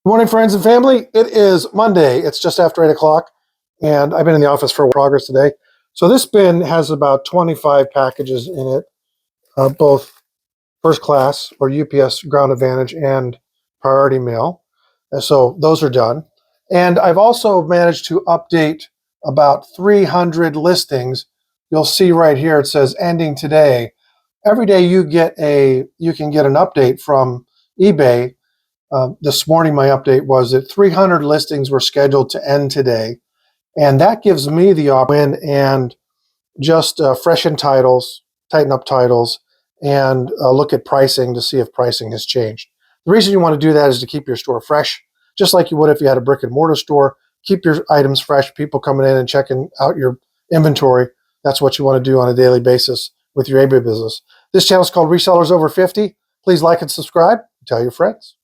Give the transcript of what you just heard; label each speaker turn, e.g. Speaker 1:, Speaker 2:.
Speaker 1: Good morning, friends and family. It is Monday. It's just after 8 o'clock, and I've been in the office for progress today. So this bin has about 25 packages in it, both first class or UPS Ground Advantage and priority mail. And so those are done. And I've also managed to update about 300 listings. You'll see right here it says ending today. Every day you can get an update from eBay. This morning, my update was that 300 listings were scheduled to end today. And that gives me the option and just freshen titles, tighten up titles, and look at pricing to see if pricing has changed. The reason you want to do that is to keep your store fresh, just like you would if you had a brick and mortar store. Keep your items fresh, people coming in and checking out your inventory. That's what you want to do on a daily basis with your eBay business. This channel is called Resellers Over 50. Please like and subscribe. Tell your friends.